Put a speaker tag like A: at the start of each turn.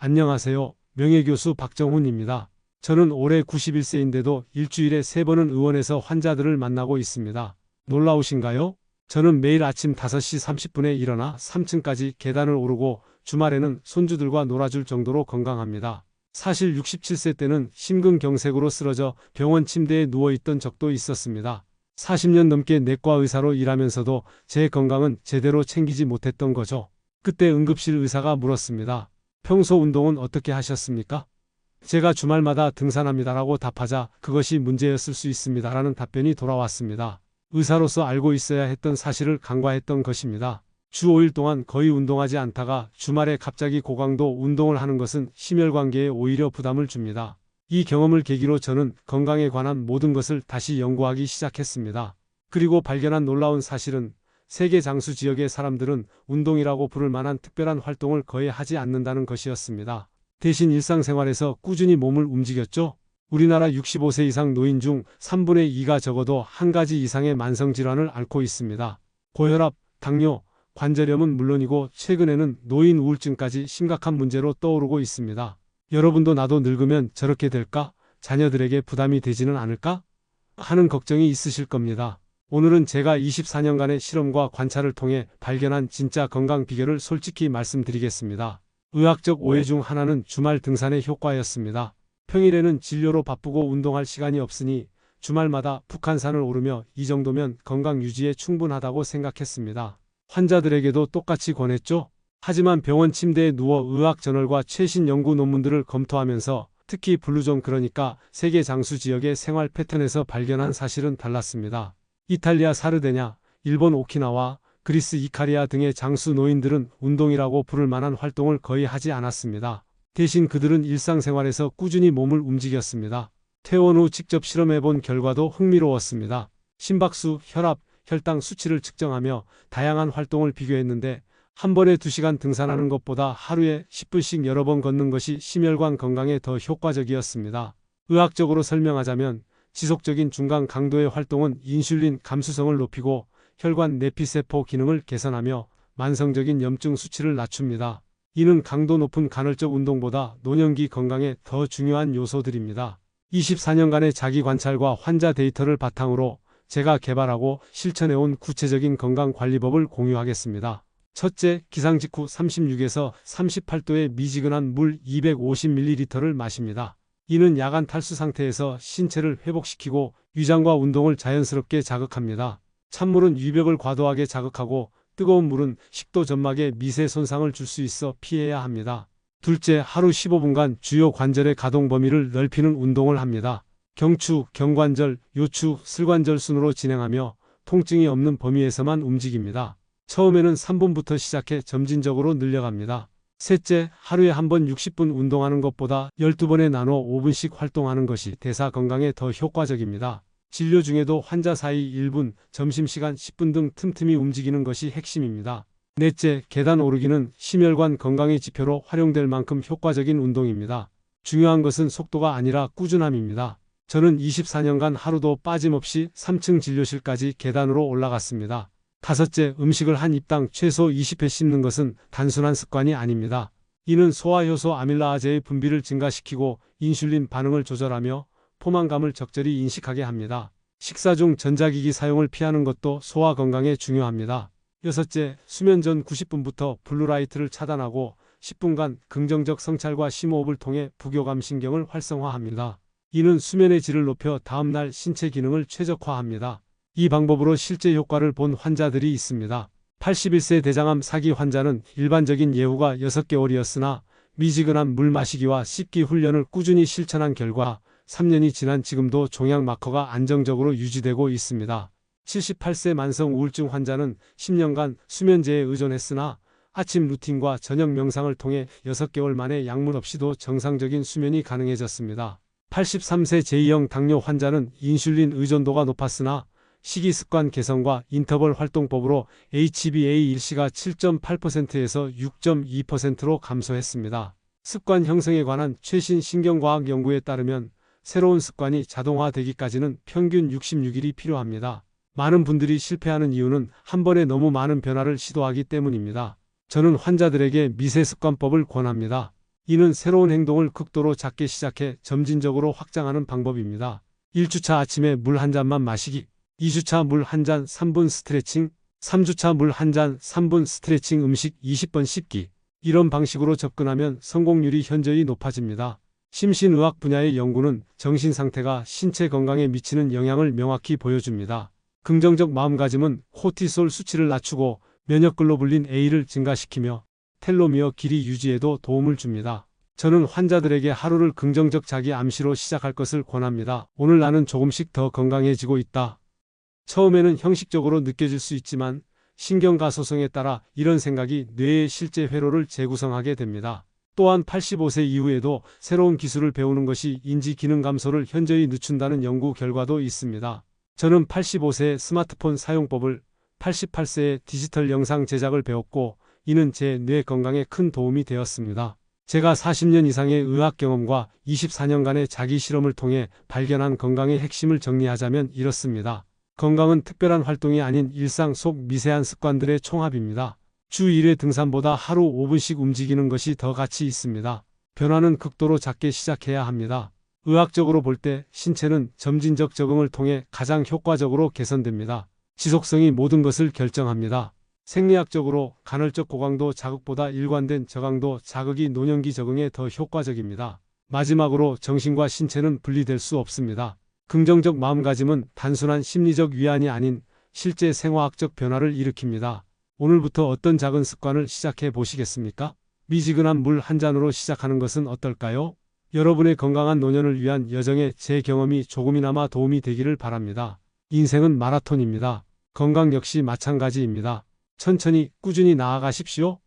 A: 안녕하세요. 명예교수 박정훈입니다. 저는 올해 91세인데도 일주일에 3번은 의원에서 환자들을 만나고 있습니다. 놀라우신가요? 저는 매일 아침 5시 30분에 일어나 3층까지 계단을 오르고 주말에는 손주들과 놀아줄 정도로 건강합니다. 사실 67세 때는 심근경색으로 쓰러져 병원 침대에 누워있던 적도 있었습니다. 40년 넘게 내과 의사로 일하면서도 제 건강은 제대로 챙기지 못했던 거죠. 그때 응급실 의사가 물었습니다. 평소 운동은 어떻게 하셨습니까? 제가 주말마다 등산합니다라고 답하자 그것이 문제였을 수 있습니다라는 답변이 돌아왔습니다. 의사로서 알고 있어야 했던 사실을 간과했던 것입니다. 주 5일 동안 거의 운동하지 않다가 주말에 갑자기 고강도 운동을 하는 것은 심혈관계에 오히려 부담을 줍니다. 이 경험을 계기로 저는 건강에 관한 모든 것을 다시 연구하기 시작했습니다. 그리고 발견한 놀라운 사실은 세계 장수 지역의 사람들은 운동이라고 부를 만한 특별한 활동을 거의 하지 않는다는 것이었습니다. 대신 일상생활에서 꾸준히 몸을 움직였죠. 우리나라 65세 이상 노인 중 3분의 2가 적어도 한 가지 이상의 만성질환을 앓고 있습니다. 고혈압, 당뇨, 관절염은 물론이고 최근에는 노인 우울증까지 심각한 문제로 떠오르고 있습니다. 여러분도 나도 늙으면 저렇게 될까? 자녀들에게 부담이 되지는 않을까? 하는 걱정이 있으실 겁니다. 오늘은 제가 24년간의 실험과 관찰을 통해 발견한 진짜 건강 비결을 솔직히 말씀드리겠습니다. 의학적 오해 중 하나는 주말 등산의 효과였습니다. 평일에는 진료로 바쁘고 운동할 시간이 없으니 주말마다 북한산을 오르며 이 정도면 건강 유지에 충분하다고 생각했습니다. 환자들에게도 똑같이 권했죠. 하지만 병원 침대에 누워 의학 저널과 최신 연구 논문들을 검토하면서 특히 블루존 그러니까 세계 장수 지역의 생활 패턴에서 발견한 사실은 달랐습니다. 이탈리아 사르데냐, 일본 오키나와, 그리스 이카리아 등의 장수 노인들은 운동이라고 부를 만한 활동을 거의 하지 않았습니다. 대신 그들은 일상생활에서 꾸준히 몸을 움직였습니다. 퇴원 후 직접 실험해본 결과도 흥미로웠습니다. 심박수, 혈압, 혈당 수치를 측정하며 다양한 활동을 비교했는데 한 번에 2시간 등산하는 것보다 하루에 10분씩 여러 번 걷는 것이 심혈관 건강에 더 효과적이었습니다. 의학적으로 설명하자면 지속적인 중간 강도의 활동은 인슐린 감수성을 높이고 혈관 내피세포 기능을 개선하며 만성적인 염증 수치를 낮춥니다. 이는 강도 높은 간헐적 운동보다 노년기 건강에 더 중요한 요소들입니다. 24년간의 자기 관찰과 환자 데이터를 바탕으로 제가 개발하고 실천해온 구체적인 건강관리법을 공유하겠습니다. 첫째, 기상 직후 36에서 38도의 미지근한 물 250ml를 마십니다. 이는 야간 탈수 상태에서 신체를 회복시키고 위장과 운동을 자연스럽게 자극합니다. 찬물은 위벽을 과도하게 자극하고 뜨거운 물은 식도 점막에 미세 손상을 줄 수 있어 피해야 합니다. 둘째, 하루 15분간 주요 관절의 가동 범위를 넓히는 운동을 합니다. 경추, 경관절, 요추, 슬관절 순으로 진행하며 통증이 없는 범위에서만 움직입니다. 처음에는 3분부터 시작해 점진적으로 늘려갑니다. 셋째, 하루에 한 번 60분 운동하는 것보다 12번에 나눠 5분씩 활동하는 것이 대사 건강에 더 효과적입니다. 진료 중에도 환자 사이 1분, 점심시간 10분 등 틈틈이 움직이는 것이 핵심입니다. 넷째, 계단 오르기는 심혈관 건강의 지표로 활용될 만큼 효과적인 운동입니다. 중요한 것은 속도가 아니라 꾸준함입니다. 저는 24년간 하루도 빠짐없이 3층 진료실까지 계단으로 올라갔습니다. 다섯째, 음식을 한 입당 최소 20회 씹는 것은 단순한 습관이 아닙니다. 이는 소화효소 아밀라아제의 분비를 증가시키고 인슐린 반응을 조절하며 포만감을 적절히 인식하게 합니다. 식사 중 전자기기 사용을 피하는 것도 소화 건강에 중요합니다. 여섯째, 수면 전 90분부터 블루라이트를 차단하고 10분간 긍정적 성찰과 심호흡을 통해 부교감 신경을 활성화합니다. 이는 수면의 질을 높여 다음날 신체 기능을 최적화합니다. 이 방법으로 실제 효과를 본 환자들이 있습니다. 81세 대장암 사기 환자는 일반적인 예후가 6개월이었으나 미지근한 물 마시기와 씹기 훈련을 꾸준히 실천한 결과 3년이 지난 지금도 종양 마커가 안정적으로 유지되고 있습니다. 78세 만성 우울증 환자는 10년간 수면제에 의존했으나 아침 루틴과 저녁 명상을 통해 6개월 만에 약물 없이도 정상적인 수면이 가능해졌습니다. 83세 제2형 당뇨 환자는 인슐린 의존도가 높았으나 식이습관 개선과 인터벌 활동법으로 HbA1c가 7.8%에서 6.2%로 감소했습니다. 습관 형성에 관한 최신 신경과학 연구에 따르면 새로운 습관이 자동화되기까지는 평균 66일이 필요합니다. 많은 분들이 실패하는 이유는 한 번에 너무 많은 변화를 시도하기 때문입니다. 저는 환자들에게 미세습관법을 권합니다. 이는 새로운 행동을 극도로 작게 시작해 점진적으로 확장하는 방법입니다. 1주차 아침에 물 한 잔만 마시기, 2주차 물 한 잔 3분 스트레칭, 3주차 물 한 잔 3분 스트레칭, 음식 20번 씹기. 이런 방식으로 접근하면 성공률이 현저히 높아집니다. 심신의학 분야의 연구는 정신 상태가 신체 건강에 미치는 영향을 명확히 보여줍니다. 긍정적 마음가짐은 코티솔 수치를 낮추고 면역글로불린 A를 증가시키며 텔로미어 길이 유지에도 도움을 줍니다. 저는 환자들에게 하루를 긍정적 자기 암시로 시작할 것을 권합니다. 오늘 나는 조금씩 더 건강해지고 있다. 처음에는 형식적으로 느껴질 수 있지만 신경가소성에 따라 이런 생각이 뇌의 실제 회로를 재구성하게 됩니다. 또한 85세 이후에도 새로운 기술을 배우는 것이 인지 기능 감소를 현저히 늦춘다는 연구 결과도 있습니다. 저는 85세의 스마트폰 사용법을, 88세의 디지털 영상 제작을 배웠고 이는 제 뇌 건강에 큰 도움이 되었습니다. 제가 40년 이상의 의학 경험과 24년간의 자기 실험을 통해 발견한 건강의 핵심을 정리하자면 이렇습니다. 건강은 특별한 활동이 아닌 일상 속 미세한 습관들의 총합입니다. 주 1회 등산보다 하루 5분씩 움직이는 것이 더 가치 있습니다. 변화는 극도로 작게 시작해야 합니다. 의학적으로 볼 때 신체는 점진적 적응을 통해 가장 효과적으로 개선됩니다. 지속성이 모든 것을 결정합니다. 생리학적으로 간헐적 고강도 자극보다 일관된 저강도 자극이 노년기 적응에 더 효과적입니다. 마지막으로 정신과 신체는 분리될 수 없습니다. 긍정적 마음가짐은 단순한 심리적 위안이 아닌 실제 생화학적 변화를 일으킵니다. 오늘부터 어떤 작은 습관을 시작해 보시겠습니까? 미지근한 물 한 잔으로 시작하는 것은 어떨까요? 여러분의 건강한 노년을 위한 여정에 제 경험이 조금이나마 도움이 되기를 바랍니다. 인생은 마라톤입니다. 건강 역시 마찬가지입니다. 천천히 꾸준히 나아가십시오.